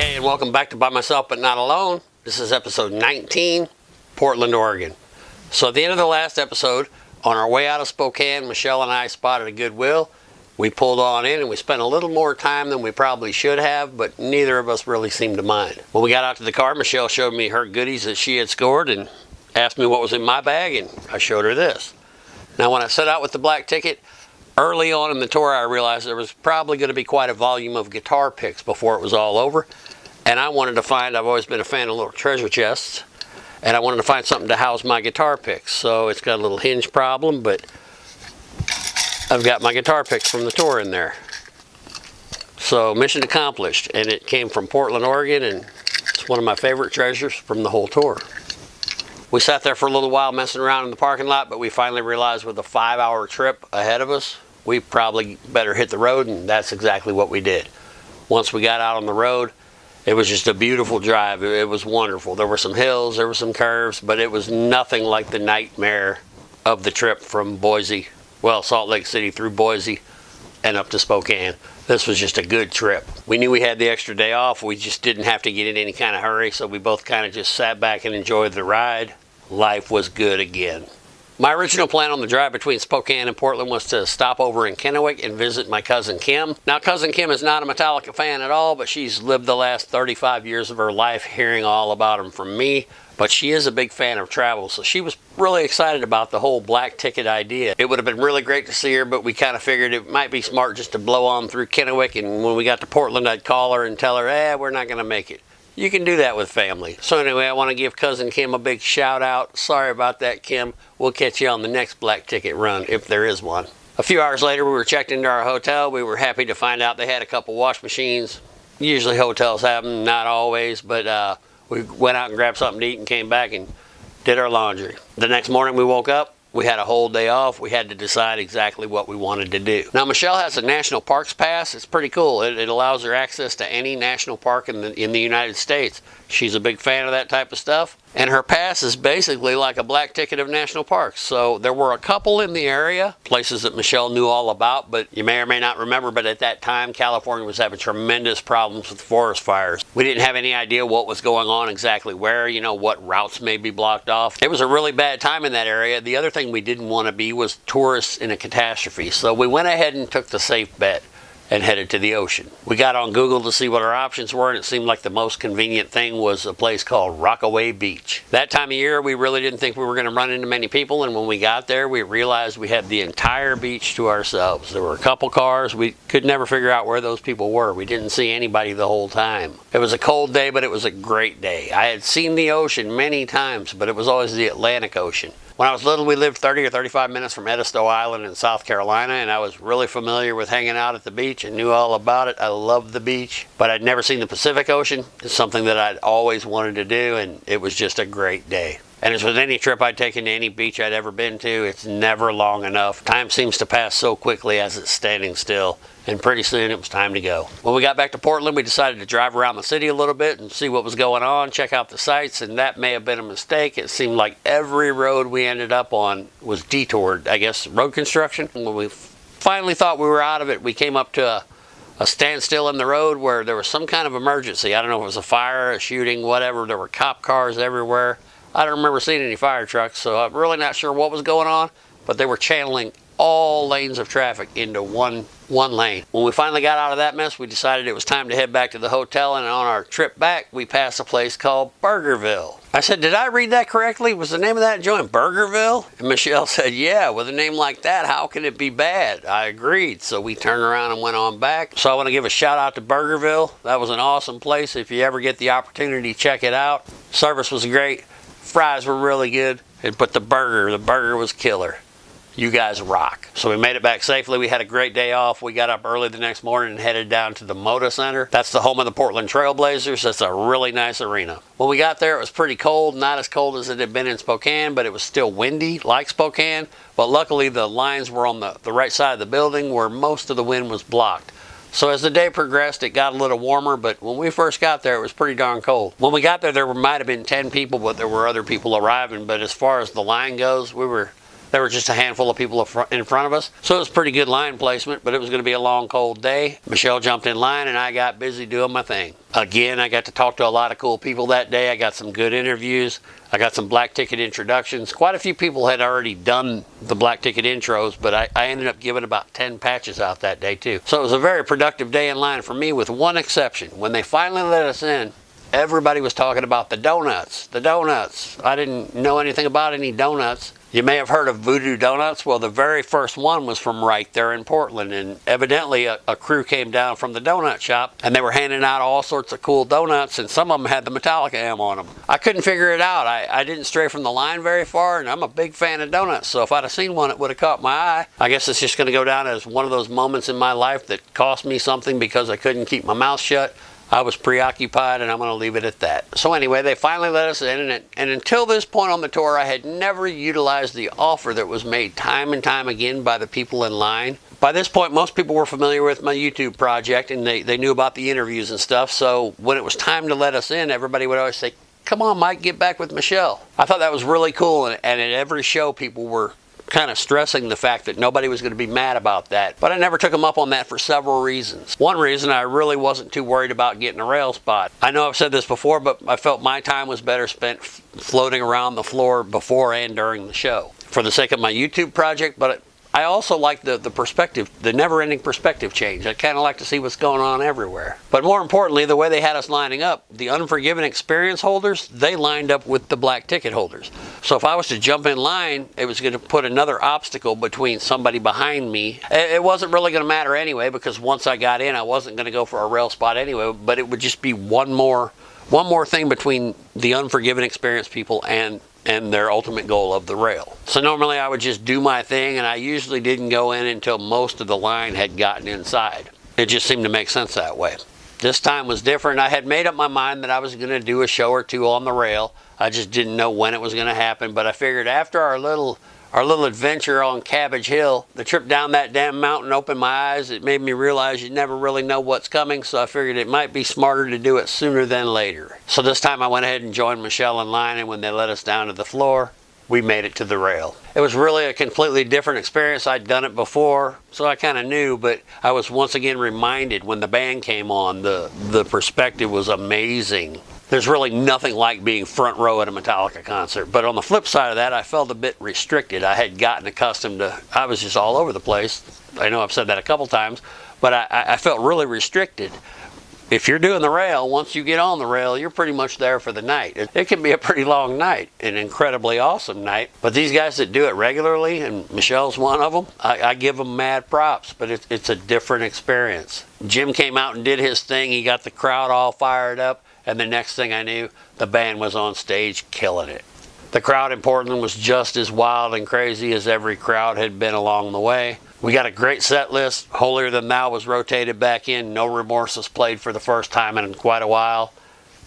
Hey, and welcome back to By Myself But Not Alone. This is episode 19, Portland, Oregon. So at the end of the last episode, on our way out of Spokane, Michelle and I spotted a Goodwill. We pulled on in and we spent a little more time than we probably should have, but neither of us really seemed to mind. When we got out to the car, Michelle showed me her goodies that she had scored and asked me what was in my bag, and I showed her this. Now when I set out with the black ticket, early on in the tour I realized there was probably going to be quite a volume of guitar picks before it was all over. And I wanted to find, I've always been a fan of little treasure chests, and I wanted to find something to house my guitar picks. So it's got a little hinge problem, but I've got my guitar picks from the tour in there. So mission accomplished, and it came from Portland, Oregon, and it's one of my favorite treasures from the whole tour. We sat there for a little while messing around in the parking lot, but we finally realized with a 5-hour trip ahead of us, we probably better hit the road, and that's exactly what we did. Once we got out on the road, it was just a beautiful drive. It was wonderful. There were some hills, there were some curves, but it was nothing like the nightmare of the trip from Boise, well, Salt Lake City through Boise and up to Spokane. This was just a good trip. We knew we had the extra day off. We just didn't have to get in any kind of hurry, so we both kind of just sat back and enjoyed the ride. Life was good again. My original plan on the drive between Spokane and Portland was to stop over in Kennewick and visit my cousin Kim. Now, cousin Kim is not a Metallica fan at all, but she's lived the last 35 years of her life hearing all about them from me. But she is a big fan of travel, so she was really excited about the whole black ticket idea. It would have been really great to see her, but we kind of figured it might be smart just to blow on through Kennewick, and when we got to Portland, I'd call her and tell her, we're not going to make it. You can do that with family. So anyway, I want to give cousin Kim a big shout out. Sorry about that, Kim. We'll catch you on the next black ticket run, if there is one. A few hours later, we were checked into our hotel. We were happy to find out they had a couple wash machines. Usually hotels have them, not always, but we went out and grabbed something to eat and came back and did our laundry. The next morning we woke up. We had a whole day off. We had to decide exactly what we wanted to do. Now, Michelle has a National Parks Pass. It's pretty cool. It allows her access to any national park in the United States. She's a big fan of that type of stuff. And her pass is basically like a black ticket of national parks. So there were a couple in the area, places that Michelle knew all about, but you may or may not remember, but at that time, California was having tremendous problems with forest fires. We didn't have any idea what was going on exactly where, what routes may be blocked off. It was a really bad time in that area. The other thing we didn't want to be was tourists in a catastrophe. So we went ahead and took the safe bet and headed to the ocean. We got on Google to see what our options were, and it seemed like the most convenient thing was a place called Rockaway Beach. That time of year, we really didn't think we were going to run into many people, and when we got there, we realized we had the entire beach to ourselves. There were a couple cars. We could never figure out where those people were. We didn't see anybody the whole time. It was a cold day, but it was a great day. I had seen the ocean many times, but it was always the Atlantic Ocean. When I was little, we lived 30 or 35 minutes from Edisto Island in South Carolina, and I was really familiar with hanging out at the beach and knew all about it. I loved the beach, but I'd never seen the Pacific Ocean. It's something that I'd always wanted to do, and it was just a great day. And as with any trip I'd taken to any beach I'd ever been to, it's never long enough. Time seems to pass so quickly as it's standing still, and pretty soon it was time to go. When we got back to Portland, we decided to drive around the city a little bit and see what was going on, check out the sights, and that may have been a mistake. It seemed like every road we ended up on was detoured, I guess, road construction. When we finally thought we were out of it, we came up to a standstill in the road where there was some kind of emergency. I don't know if it was a fire, a shooting, whatever. There were cop cars everywhere. I don't remember seeing any fire trucks, so I'm really not sure what was going on, but they were channeling all lanes of traffic into one lane. When we finally got out of that mess, we decided it was time to head back to the hotel, and on our trip back, we passed a place called BURGERVILLE. I said, did I read that correctly? Was the name of that joint BURGERVILLE? And Michelle said, yeah, with a name like that, how can it be bad? I agreed, so we turned around and went on back. So I want to give a shout out to BURGERVILLE. That was an awesome place. If you ever get the opportunity, check it out. Service was great. Fries were really good, but the burger was killer. You guys rock. So we made it back safely. We had a great day off. We got up early the next morning and headed down to the Moda Center. That's the home of the Portland Trailblazers. That's a really nice arena. When we got there, it was pretty cold. Not as cold as it had been in Spokane, but it was still windy like Spokane. But luckily, the lines were on the right side of the building where most of the wind was blocked. So as the day progressed, it got a little warmer, but when we first got there, it was pretty darn cold. When we got there, might have been 10 people, but there were other people arriving. But as far as the line goes, we were There were just a handful of people in front of us. So it was pretty good line placement, but it was going to be a long, cold day. Michelle jumped in line and I got busy doing my thing. Again, I got to talk to a lot of cool people that day. I got some good interviews. I got some black ticket introductions. Quite a few people had already done the black ticket intros, but I ended up giving about 10 patches out that day too. So it was a very productive day in line for me, with one exception. When they finally let us in, everybody was talking about the donuts. The donuts. I didn't know anything about any donuts. You may have heard of Voodoo Donuts. Well, the very first one was from right there in Portland, and evidently a crew came down from the donut shop and they were handing out all sorts of cool donuts, and some of them had the Metallica M on them. I couldn't figure it out. I didn't stray from the line very far, and I'm a big fan of donuts, so if I'd have seen one, it would have caught my eye. I guess it's just going to go down as one of those moments in my life that cost me something because I couldn't keep my mouth shut. I was preoccupied, and I'm going to leave it at that. So anyway, they finally let us in, and until this point on the tour, I had never utilized the offer that was made time and time again by the people in line. By this point, most people were familiar with my YouTube project, and they knew about the interviews and stuff, so when it was time to let us in, everybody would always say, "Come on, Mike, get back with Michelle." I thought that was really cool, and at every show, people were kind of stressing the fact that nobody was going to be mad about that. But I never took them up on that for several reasons. One reason, I really wasn't too worried about getting a rail spot. I know I've said this before, but I felt my time was better spent floating around the floor before and during the show for the sake of my YouTube project, but I also like the perspective, the never-ending perspective change. I kind of like to see what's going on everywhere. But more importantly, the way they had us lining up, the Unforgiven experience holders, they lined up with the black ticket holders. So if I was to jump in line, it was going to put another obstacle between somebody behind me. It wasn't really going to matter anyway, because once I got in, I wasn't going to go for a rail spot anyway, but it would just be one more thing between the Unforgiven experience people and their ultimate goal of the rail. So normally I would just do my thing, and I usually didn't go in until most of the line had gotten inside. It just seemed to make sense that way. This time was different. I had made up my mind that I was going to do a show or two on the rail. I just didn't know when it was going to happen, but I figured after our little adventure on Cabbage Hill, the trip down that damn mountain opened my eyes. It made me realize you never really know what's coming, so I figured it might be smarter to do it sooner than later. So this time I went ahead and joined Michelle in line, and when they let us down to the floor, we made it to the rail. It was really a completely different experience. I'd done it before, so I kind of knew, but I was once again reminded when the band came on, the perspective was amazing. There's really nothing like being front row at a Metallica concert. But on the flip side of that, I felt a bit restricted. I had gotten accustomed to, I was just all over the place. I know I've said that a couple times, but I felt really restricted. If you're doing the rail, once you get on the rail, you're pretty much there for the night. It can be a pretty long night, an incredibly awesome night. But these guys that do it regularly, and Michelle's one of them, I give them mad props, but it's a different experience. Jim came out and did his thing. He got the crowd all fired up. And the next thing I knew, the band was on stage killing it. The crowd in Portland was just as wild and crazy as every crowd had been along the way. We got a great set list. Holier Than Thou was rotated back in. No Remorse was played for the first time in quite a while.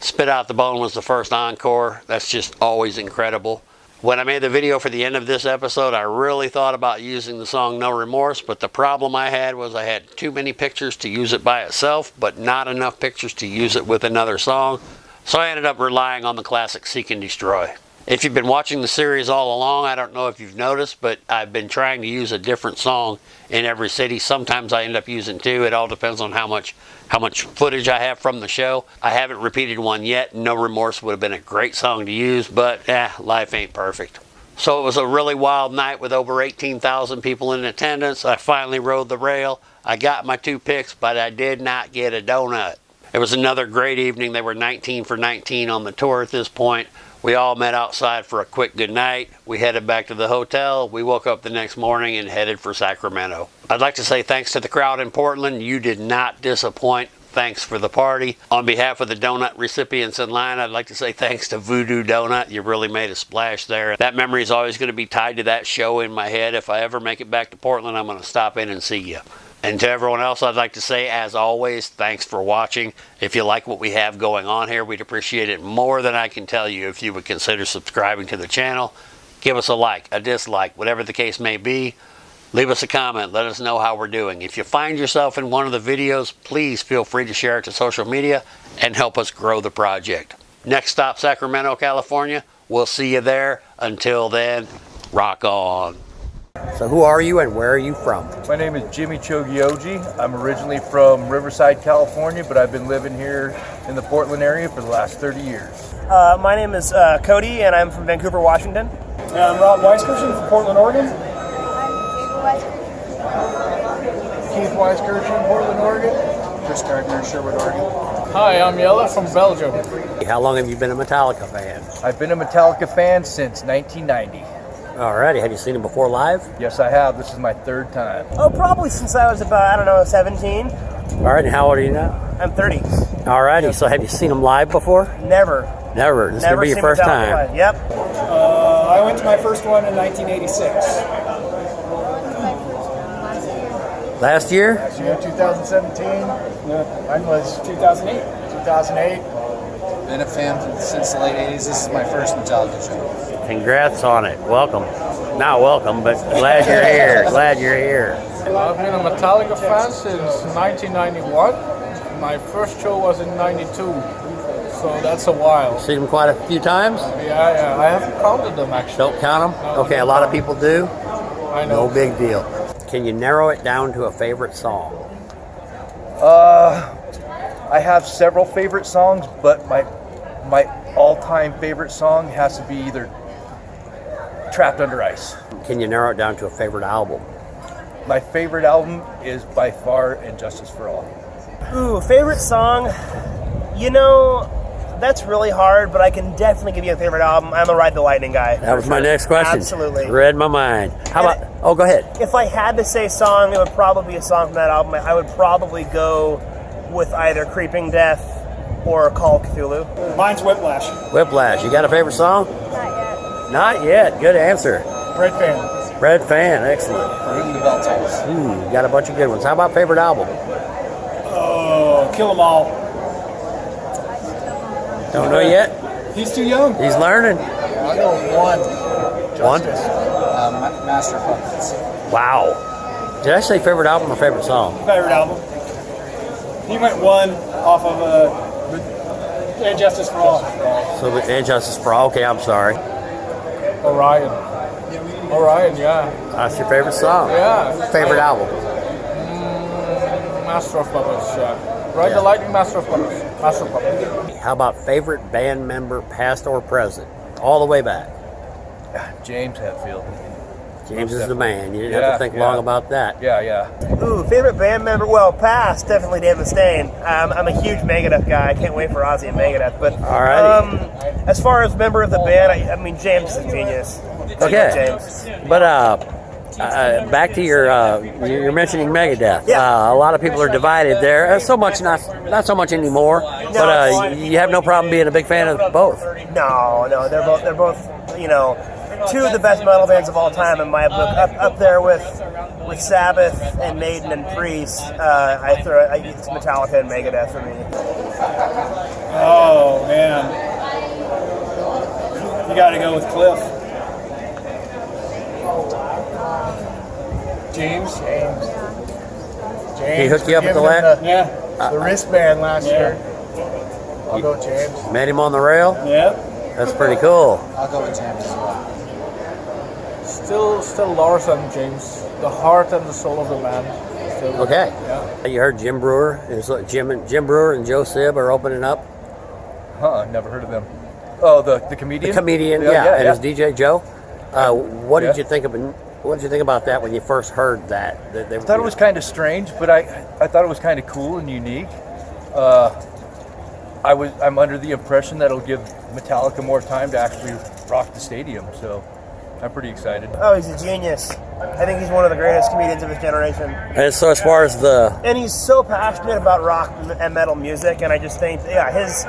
Spit Out the Bone was the first encore. That's just always incredible. When I made the video for the end of this episode, I really thought about using the song No Remorse, but the problem I had was I had too many pictures to use it by itself, but not enough pictures to use it with another song. So I ended up relying on the classic Seek and Destroy. If you've been watching the series all along, I don't know if you've noticed, but I've been trying to use a different song in every city. Sometimes I end up using two. It all depends on how much footage I have from the show. I haven't repeated one yet. No Remorse would have been a great song to use, but life ain't perfect. So it was a really wild night with over 18,000 people in attendance. I finally rode the rail. I got my 2 picks, but I did not get a donut. It was another great evening. They were 19 for 19 on the tour at this point. We all met outside for a quick good night. We headed back to the hotel. We woke up the next morning and headed for Sacramento. I'd like to say thanks to the crowd in Portland. You did not disappoint. Thanks for the party. On behalf of the donut recipients in line, I'd like to say thanks to Voodoo Donut. You really made a splash there. That memory is always going to be tied to that show in my head. If I ever make it back to Portland, I'm going to stop in and see you. And to everyone else, I'd like to say, as always, thanks for watching. If you like what we have going on here, we'd appreciate it more than I can tell you if you would consider subscribing to the channel. Give us a like, a dislike, whatever the case may be. Leave us a comment. Let us know how we're doing. If you find yourself in one of the videos, please feel free to share it to social media and help us grow the project. Next stop, Sacramento, California. We'll see you there. Until then, rock on. So who are you and where are you from? My name is Jimmy Chogioji. I'm originally from Riverside, California, but I've been living here in the Portland area for the last 30 years. My name is Cody, and I'm from Vancouver, Washington. I'm Rob Weiskirchen from Portland, Oregon. Keith Weiskirchen, Portland, Oregon. Chris Gardner, Sherwood, Oregon. Hi, I'm Mueller from Belgium. How long have you been a Metallica fan? I've been a Metallica fan since 1990. Alrighty, have you seen him before live? Yes, I have. This is my third time. Oh, probably since I was about, 17. Alright, and how old are you now? I'm 30. Alrighty, so have you seen him live before? Never. Never. This is going to be your seen first Metallica time. live. Yep. I went to my first one in 1986. Last year? Last year, 2017. Mine was 2008. 2008. Been a fan since the late 80s. This is my first Metallica show. Congrats on it. Welcome. Not welcome, but glad you're here. Glad you're here. I've been a Metallica fan since 1991. My first show was in 92, so that's a while. Seen him quite a few times? Yeah, I haven't counted them actually. Don't count them? No, Okay, a don't lot of count people do. I know. No big deal. Can you narrow it down to a favorite song? I have several favorite songs, but my all-time favorite song has to be either Trapped Under Ice. Can you narrow it down to a favorite album? My favorite album is by far And Justice for All. Ooh, favorite song? That's really hard, but I can definitely give you a favorite album. I'm a Ride the Lightning guy. That was my next question. Absolutely. Read my mind. How about, go ahead. If I had to say song, it would probably be a song from that album. I would probably go with either Creeping Death or Call of Cthulhu. Mine's Whiplash. Whiplash. You got a favorite song? Not yet. Good answer. Red fan. Red fan. Excellent. Ringing the bell tolls. You got a bunch of good ones. How about favorite album? Oh, Kill 'Em All. Don't know yet. He's too young. He's learning. I'll go with one. One? Master of Puppets. Wow. Did I say favorite album or favorite song? Favorite album. He went one off of And Justice for All. So, And Justice for All. Okay, I'm sorry. Orion. Orion, yeah. That's your favorite song? Yeah. Favorite album? Master of Puppets, yeah. Ride the Lightning, Master of Puppets. Master of Puppets. How about favorite band member, past or present? All the way back. James Hetfield. James is the man. You didn't have to think long about that. Yeah. Ooh, favorite band member? Well, past, definitely Dan Mustaine. I'm a huge Megadeth guy. I can't wait for Ozzy and Megadeth. But Alrighty. as far as member of the band, I mean, James is a genius. Okay. James. But back to you're mentioning Megadeth. Yeah. A lot of people are divided there. So much, not so much anymore. But you have no problem being a big fan of both. No, they're both, two of the best metal bands of all time in my book. Up there with Sabbath and Maiden and Priest. It's Metallica and Megadeth for me. Oh, man. You got to go with Cliff. James. He hooked you up at the last? Yeah. The wristband last year. I'll go James. Met him on the rail? Yep. That's pretty cool. I'll go with James as well. Still Lars and James. The heart and the soul of the band. Still, Okay. Yeah. You heard Jim Brewer? Jim Brewer and Joe Sib are opening up. Never heard of them. Oh, the comedian? The comedian, Yeah. and his DJ Joe. What did you think of? What did you think about that when you first heard that? I thought it was kind of strange, but I thought it was kind of cool and unique. I'm under the impression that it'll give Metallica more time to actually rock the stadium, so I'm pretty excited. Oh, he's a genius. I think he's one of the greatest comedians of his generation. And so as far as And he's so passionate about rock and metal music, and I just think, his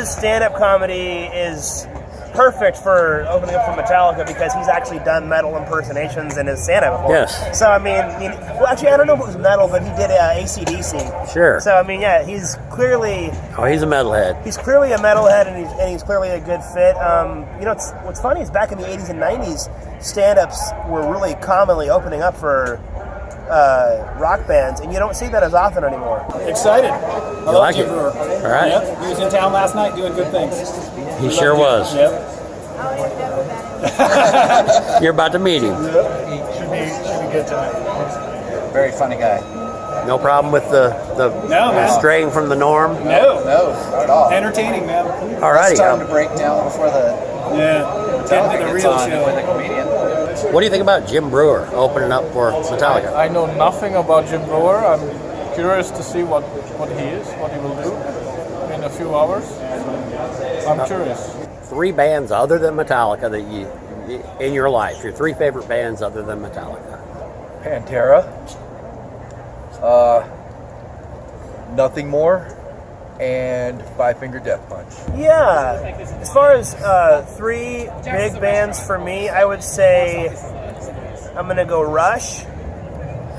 stand-up comedy is perfect for opening up for Metallica because he's actually done metal impersonations in his stand-up before. Yes. So, I mean, actually, I don't know if it was metal, but he did AC/DC. Sure. So, I mean, yeah, he's clearly... Oh, he's a metalhead. He's clearly a metalhead, and he's clearly a good fit. What's funny is back in the 80s and 90s, stand-ups were really commonly opening up for rock bands, and you don't see that as often anymore. Excited. I love like Jim it? Brewer. All right. Yep. He was in town last night doing good things. He sure was. Yep. I always know about him. You're about to meet him. Should be good tonight. Very funny guy. No problem with the No, man. straying from the norm? No. No, not at all. Entertaining, man. Alrighty. It's time to break down before the Yeah. Get to the real show. with the comedian. What do you think about Jim Brewer opening up for Metallica? I know nothing about Jim Brewer. I'm curious to see what he is, what he will do in a few hours. I'm curious. 3 bands other than Metallica that you in your life, your 3 favorite bands other than Metallica. Pantera. Nothing More, and Five Finger Death Punch. Yeah, as far as 3 big bands for me, I would say I'm going to go Rush,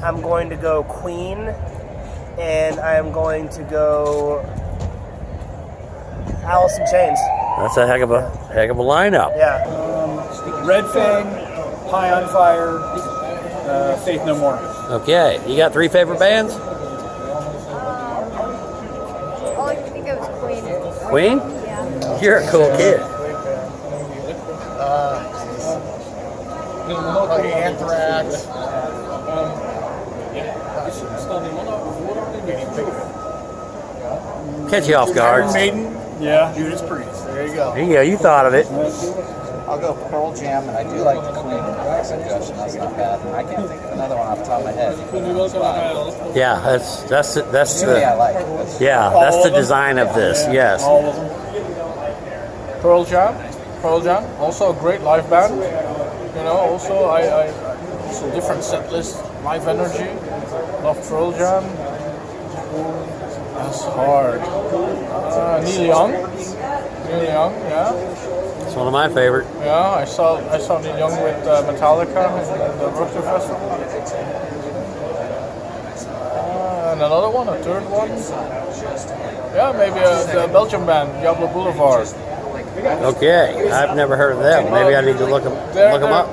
I'm going to go Queen, and I'm going to go Alice in Chains. That's a heck of a lineup. Yeah. Red Fang, High on Fire, Faith No More. Okay, you got 3 favorite bands? All I can think of is Queen. Queen? Yeah. You're a cool kid. Anthrax. Catch you off guard. Iron Maiden. Yeah. Judas Priest. There you go. There you go, you thought of it. I'll go Pearl Jam, and I do like the Queen suggestion. That's not bad. I can't think of another one off the top of my head. Yeah, that's Usually I the like. That's that's the design of this. Yes. All of them. Pearl Jam, also a great live band. You know, also it's a different set list, live energy. Love Pearl Jam. That's hard. Neil Young, yeah. It's one of my favorite. Yeah, I saw Neil Young with Metallica at the Worcester Festival. And another one, a third one. Yeah, maybe the Belgian band, Diablo Boulevard. Okay, I've never heard of them. Maybe I need to look them up.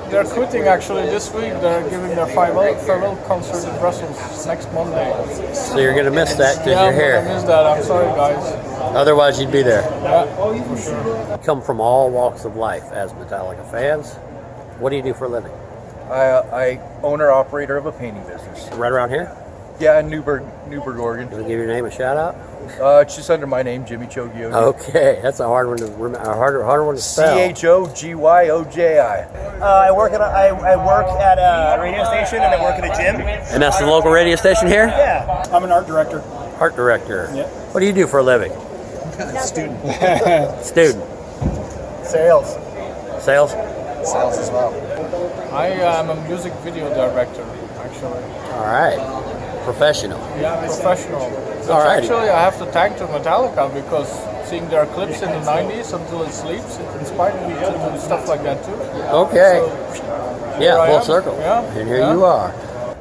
They're quitting actually this week. They're giving their farewell concert in Brussels next Monday. So you're gonna miss that because Yeah, you're I'm here. gonna miss that. I'm sorry, guys. Otherwise, you'd be there. Yeah, for sure. Come from all walks of life as Metallica fans. What do you do for a living? I owner operator of a painting business. Right around here? Yeah, in Newburgh, Oregon. You want to give your name a shout out? It's just under my name, Jimmy Chogioji. Okay, that's a hard one to remember. Harder one to spell. CHOGYOJI. I work at a radio station, and I work at a gym. And that's the local radio station here? Yeah. I'm an art director. Art director. Yep. What do you do for a living? Student. Student. Sales. Sales? sales as well. I am a music video director, actually. All right. Professional. Yeah, professional. All right. Actually, I have to thank to Metallica because seeing their clips in the 90s until it sleeps, it inspired me to do stuff like that too. Okay. Yeah, I full am. circle. Yeah, And here yeah. you are.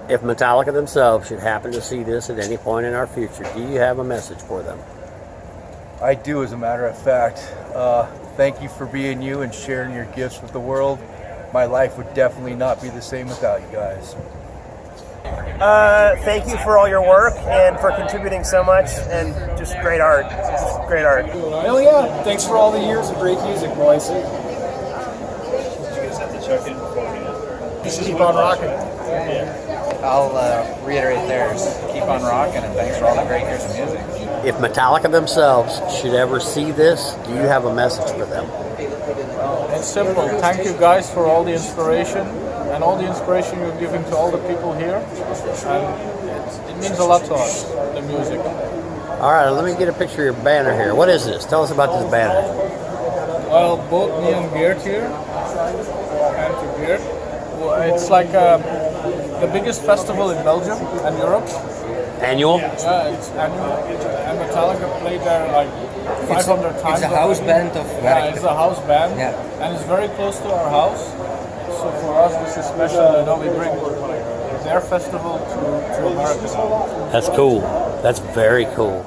If Metallica themselves should happen to see this at any point in our future, do you have a message for them? I do, as a matter of fact. Thank you for being you and sharing your gifts with the world. My life would definitely not be the same without you guys. Thank you for all your work and for contributing so much, and just great art. Just great art. Hell yeah. Thanks for all the years of great music, boys. Keep on rocking. I'll reiterate theirs. Keep on rocking, and thanks for all the great years of music. If Metallica themselves should ever see this, do you have a message for them? It's simple. Thank you guys for all the inspiration and all the inspiration you're giving to all the people here. And it means a lot to us, the music. All right, let me get a picture of your banner here. What is this? Tell us about this banner. Well, both me and Geert here, and to Geert. Well, it's like the biggest festival in Belgium and Europe. Annual? Yeah, it's annual. And Metallica played there like 500 times. It's a house already. band of Yeah, it's a house band. Yeah. And it's very close to our house. So for us, this is special. You know, we bring their festival to America. That's cool. That's very cool.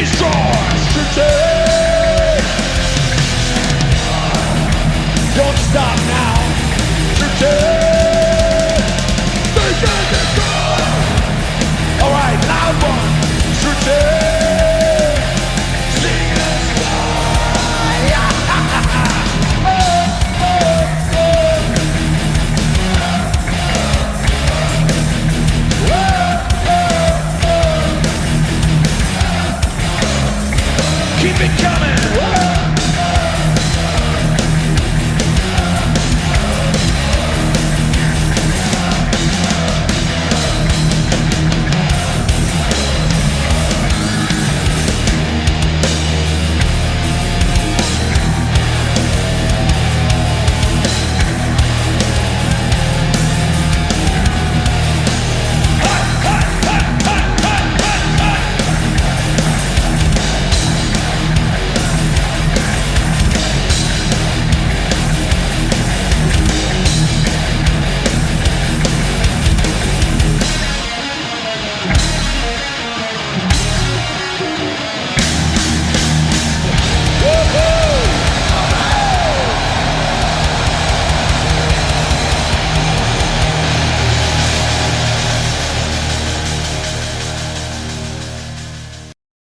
destroy today. Don't stop now today. They can destroy. Alright, loud one today. Sing the sky. Oh, oh, oh. Keep it coming.